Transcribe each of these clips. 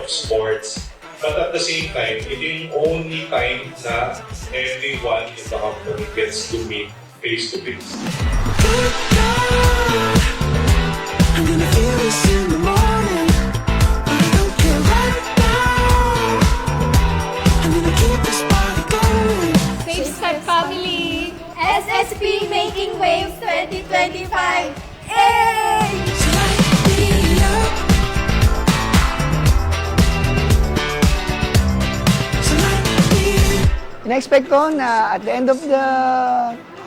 of sports. But at the same time, ito yung only time na everyone in the company gets to meet face to face. I'm gonna feel this in the morning, but I don't care right now. I'm gonna keep this party going. Safe Step Family! SSP Making Waves 2025! Hey! So light me up. So light me up. In-expect ko na at the end of the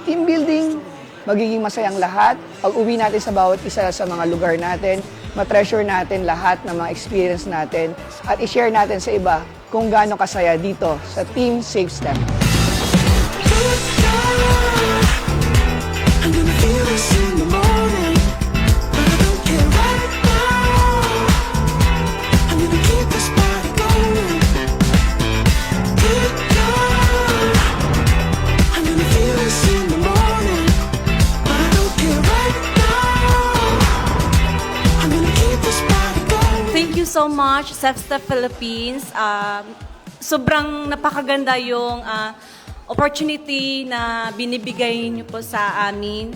team building, magiging masayang lahat. Pag uwi natin sa bawat isa sa mga lugar natin, ma-treasure natin lahat ng mga experience natin at i-share natin sa iba kung gaano kasaya dito sa Team Safe Step. I'm gonna feel this in the morning, but I don't care right now. I'm gonna keep this party going. Good God. I'm gonna feel this in the morning, but I don't care right now. I'm gonna keep this party going. Thank you so much, SafeStep Philippines. Sobrang napakaganda yung opportunity na binibigay niyo po sa amin.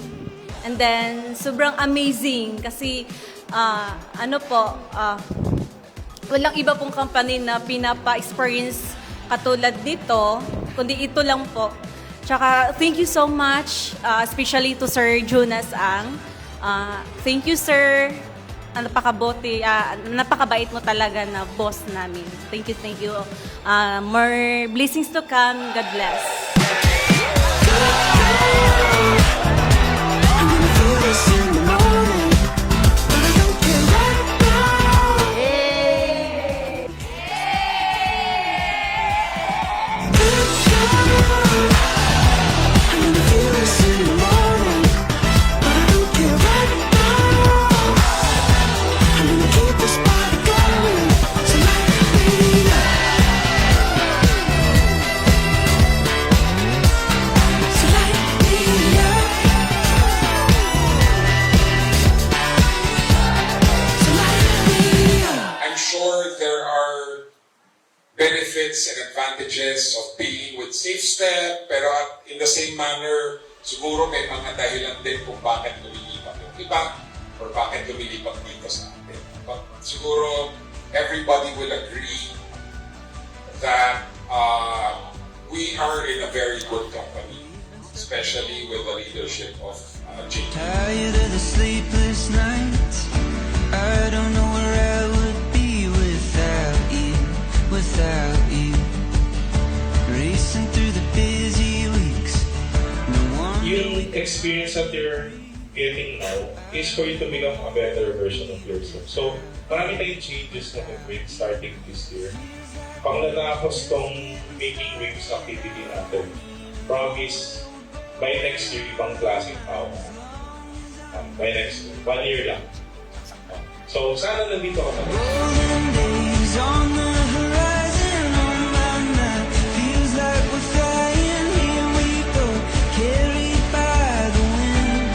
And then, sobrang amazing kasi walang iba pong company na pinapa-experience katulad dito, kundi ito lang po. Tsaka, thank you so much, especially to Sir Jonas Ang. Thank you, sir. Napakabait mo talaga na boss namin. Thank you, thank you. More blessings to come. God bless. I'm gonna feel this in the morning, but I don't care right now. Good God. I'm gonna feel this in the morning, but I don't care right now. I'm gonna keep this party going. So light me up. So light me up. So light me up. I'm sure there are benefits and advantages of being with SafeStep, pero in the same manner, siguro may mga dahilan din kung bakit lumilipat yung iba or bakit lumilipat dito sa atin. But siguro everybody will agree that we are in a very good company, especially with the leadership of JP. Tired of the sleepless nights. I don't know where I would be without you, without you. Racing through the busy weeks. No one. Yung experience that you're getting now is for you to become a better version of yourself. So, marami tayong changes na with starting this year. Pag natapos tong making waves activity natin, promise, by next year, ibang klaseng tao. By next year, 1 year lang. So, sana nandito ka pa. Golden days on the horizon, on my mind. Feels like we're flying, here we go, carried by the wind.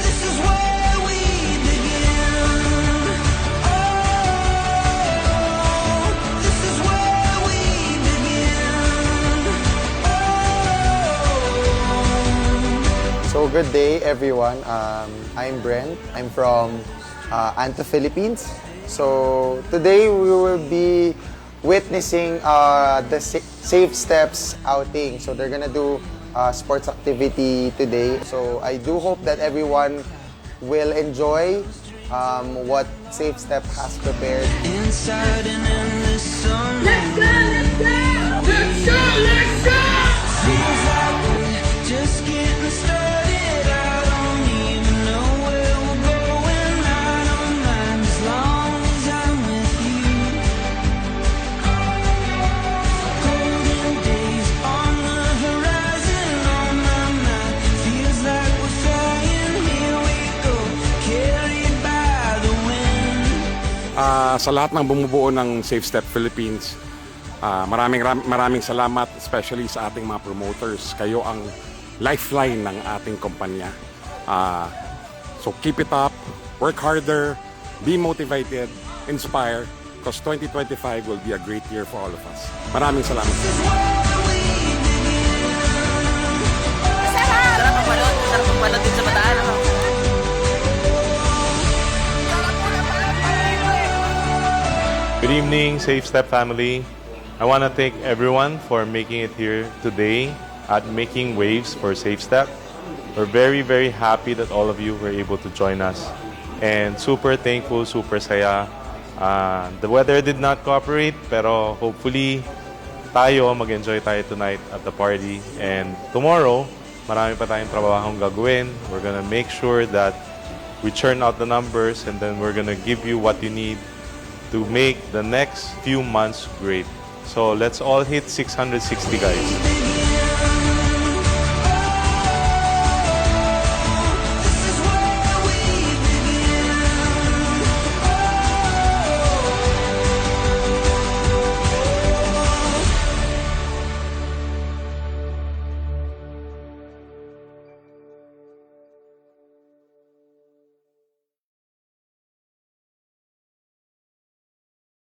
This is where we begin. Oh, this is where we begin. Oh. So good day everyone. I'm Brent. I'm from Anto, Philippines. So today we will be witnessing the Safe Steps outing. So they're gonna do sports activity today. So I do hope that everyone will enjoy what Safe Step has prepared. Inside an endless summer. Let's go! Let's go! Let's go! Let's go! Feels like we're just getting started. I don't even know where we're going. I don't mind as long as I'm with you. Golden days on the horizon, on my mind. Feels like we're flying. Here we go, carried by the wind. Sa lahat ng bumubuo ng Safe Step Philippines, maraming salamat, especially sa ating mga promoters. Kayo ang lifeline ng ating kumpanya. So keep it up, work harder, be motivated, inspire, because 2025 will be a great year for all of us. Maraming salamat. Sarap magbalot din sa bataan. Good evening, Safe Step family. I want to thank everyone for making it here today at Making Waves for Safe Step. We're very, very happy that all of you were able to join us. And super thankful, super saya. The weather did not cooperate, pero hopefully mag-enjoy tayo tonight at the party. And tomorrow, marami pa tayong trabahong gagawin. We're gonna make sure that we churn out the numbers and then we're gonna give you what you need to make the next few months great. So let's all hit 660, guys.